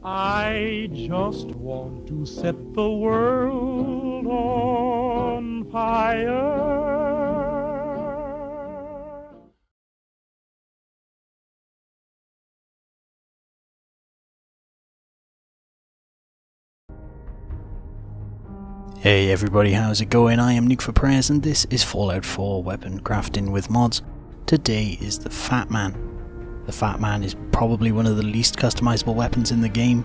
I just want to set the world on fire. Hey everybody, how's it going? I am Nuke for Prayers and this is Fallout 4 weapon crafting with mods. Today is the Fat Man. The Fat Man is probably one of the least customizable weapons in the game.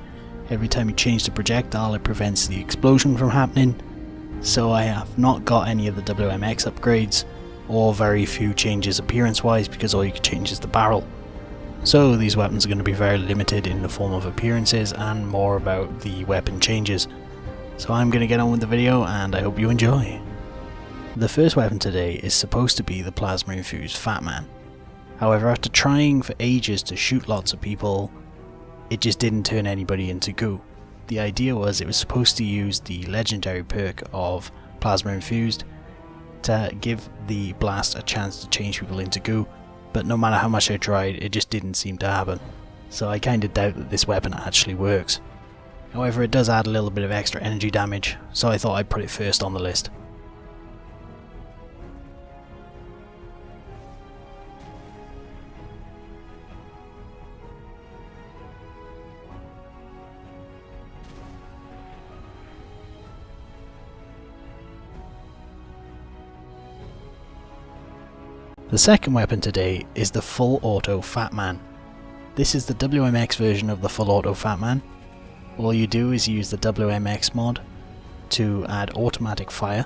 Every time you change the projectile it prevents the explosion from happening. So I have not got any of the WMX upgrades or very few changes appearance wise because all you can change is the barrel. So these weapons are going to be very limited in the form of appearances and more about the weapon changes. So I'm going to get on with the video and I hope you enjoy. The first weapon today is supposed to be the Plasma Infused Fat Man. However, after trying for ages to shoot lots of people, it just didn't turn anybody into goo. The idea was it was supposed to use the legendary perk of Plasma Infused to give the blast a chance to change people into goo, but no matter how much I tried, it just didn't seem to happen. So I kinda doubt that this weapon actually works. However, it does add a little bit of extra energy damage, so I thought I'd put it first on the list. The second weapon today is the Full Auto Fat Man. This is the WMX version of the Full Auto Fat Man. All you do is use the WMX mod to add automatic fire,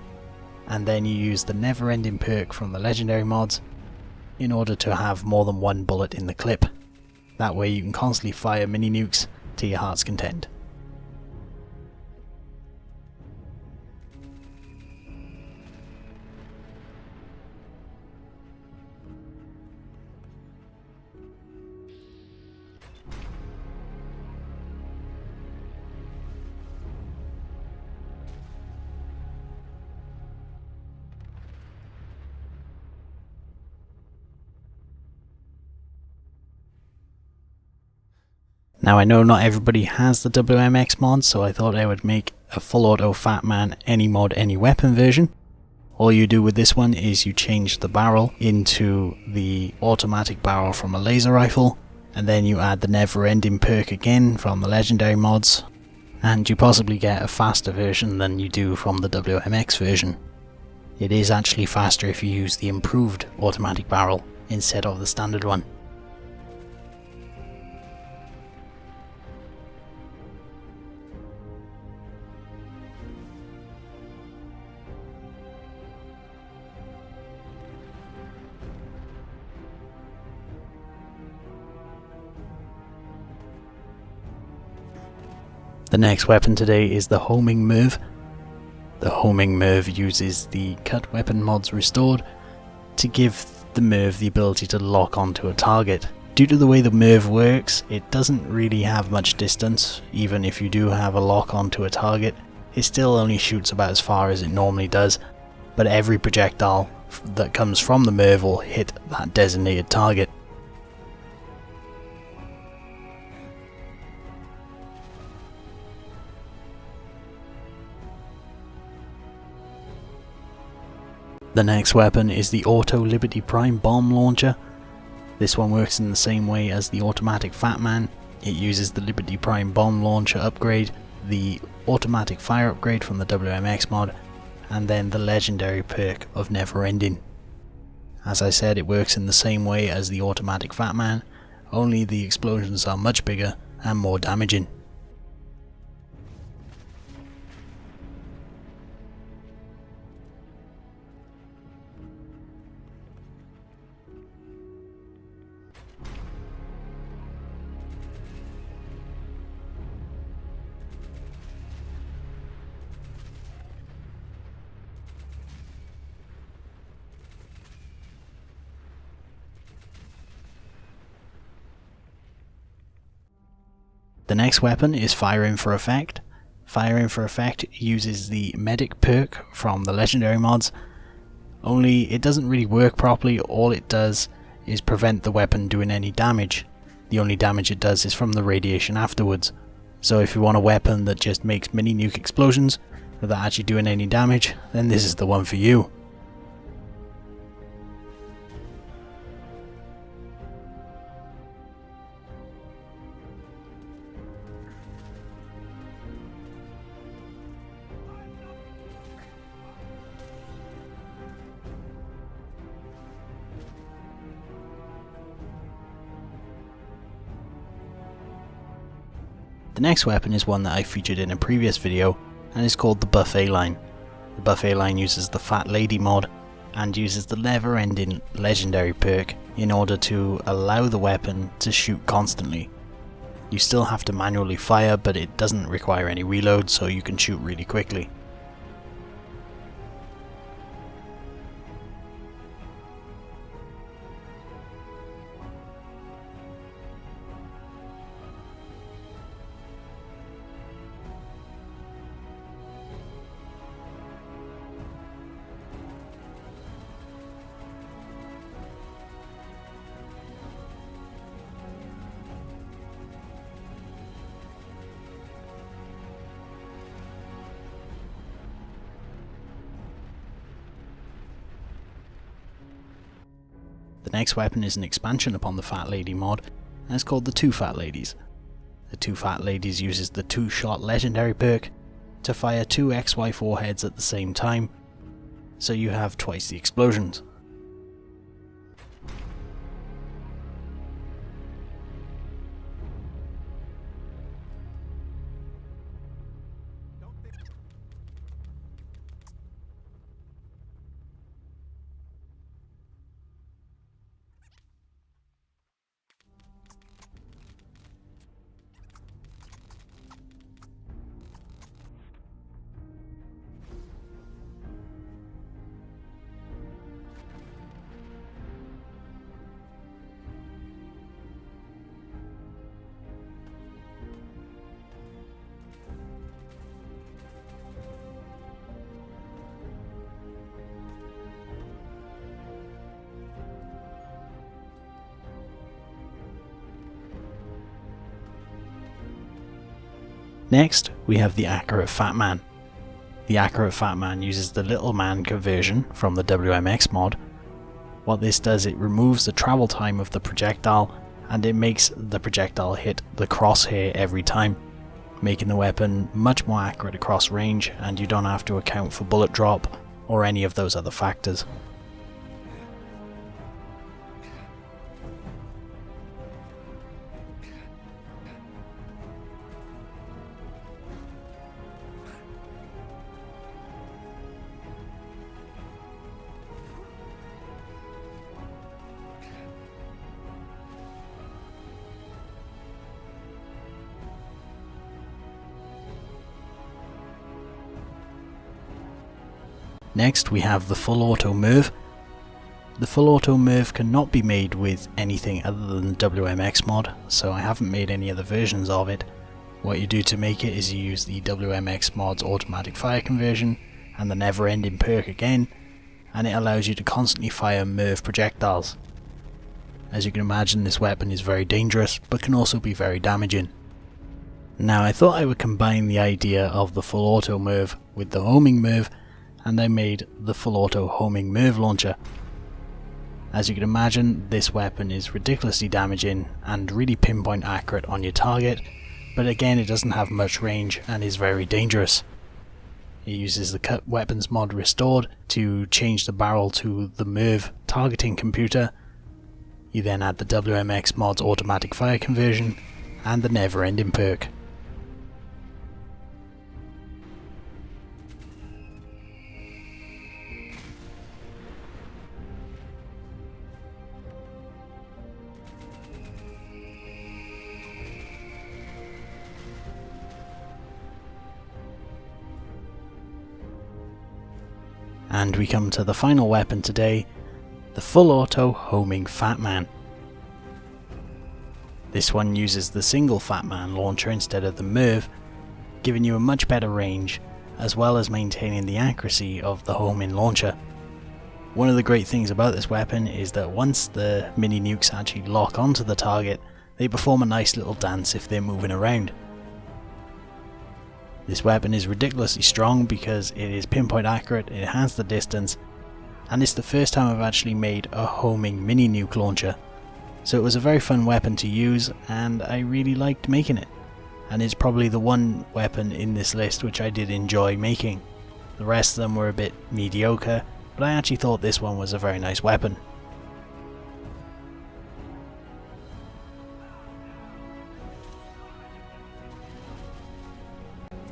and then you use the never ending perk from the legendary mods in order to have more than one bullet in the clip. That way you can constantly fire mini nukes to your heart's content. Now I know not everybody has the WMX mod, so I thought I would make a Full Auto Fat Man any mod any weapon version. All you do with this one is you change the barrel into the automatic barrel from a laser rifle, and then you add the never ending perk again from the legendary mods, and you possibly get a faster version than you do from the WMX version. It is actually faster if you use the improved automatic barrel instead of the standard one. The next weapon today is the Homing MIRV. The Homing MIRV uses the cut weapon mods restored to give the MIRV the ability to lock onto a target. Due to the way the MIRV works, it doesn't really have much distance. Even if you do have a lock onto a target, it still only shoots about as far as it normally does, but every projectile that comes from the MIRV will hit that designated target. The next weapon is the Auto Liberty Prime Bomb Launcher. This one works in the same way as the automatic Fat Man. It uses the Liberty Prime Bomb Launcher upgrade, the automatic fire upgrade from the WMX mod, and then the legendary perk of Never Ending. As I said, it works in the same way as the automatic Fat Man, only the explosions are much bigger and more damaging. The next weapon is Firing for Effect. Firing for Effect uses the Medic perk from the legendary mods, only it doesn't really work properly. All it does is prevent the weapon doing any damage. The only damage it does is from the radiation afterwards. So if you want a weapon that just makes mini nuke explosions without actually doing any damage, then this is the one for you. The next weapon is one that I featured in a previous video, and is called the Buffet Line. The Buffet Line uses the Fat Lady mod and uses the never ending legendary perk in order to allow the weapon to shoot constantly. You still have to manually fire, but it doesn't require any reload, so you can shoot really quickly. The next weapon is an expansion upon the Fat Lady mod, and it's called the Two Fat Ladies. The Two Fat Ladies uses the 2-shot legendary perk to fire 2 XY4 heads at the same time, so you have twice the explosions. Next, we have the Accurate Fat Man. The Accurate Fat Man uses the Little Man conversion from the WMX mod. What this does, it removes the travel time of the projectile, and it makes the projectile hit the crosshair every time, making the weapon much more accurate across range, and you don't have to account for bullet drop or any of those other factors. Next, we have the Full Auto MIRV. The Full Auto MIRV cannot be made with anything other than the WMX mod, so I haven't made any other versions of it. What you do to make it is you use the WMX mod's automatic fire conversion and the never ending perk again, and it allows you to constantly fire MIRV projectiles. As you can imagine, this weapon is very dangerous, but can also be very damaging. Now, I thought I would combine the idea of the Full Auto MIRV with the homing MIRV, and I made the Full Auto Homing MIRV launcher. As you can imagine, this weapon is ridiculously damaging and really pinpoint accurate on your target, but again it doesn't have much range and is very dangerous. It uses the Cut Weapons mod restored to change the barrel to the MIRV targeting computer. You then add the WMX mod's automatic fire conversion and the never ending perk. And we come to the final weapon today, the Full Auto Homing Fat Man. This one uses the single Fat Man launcher instead of the MIRV, giving you a much better range, as well as maintaining the accuracy of the homing launcher. One of the great things about this weapon is that once the mini nukes actually lock onto the target, they perform a nice little dance if they're moving around. This weapon is ridiculously strong because it is pinpoint accurate, it has the distance, and it's the first time I've actually made a homing mini nuke launcher. So it was a very fun weapon to use and I really liked making it. And it's probably the one weapon in this list which I did enjoy making. The rest of them were a bit mediocre, but I actually thought this one was a very nice weapon.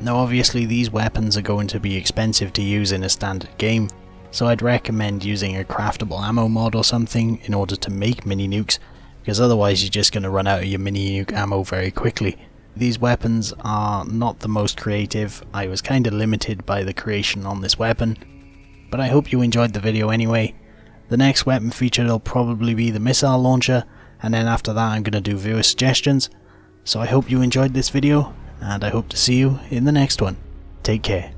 Now obviously these weapons are going to be expensive to use in a standard game, so I'd recommend using a craftable ammo mod or something in order to make mini nukes, because otherwise you're just going to run out of your mini nuke ammo very quickly. These weapons are not the most creative, I was kind of limited by the creation on this weapon, but I hope you enjoyed the video anyway. The next weapon featured will probably be the missile launcher, and then after that I'm going to do viewer suggestions. So I hope you enjoyed this video, and I hope to see you in the next one. Take care.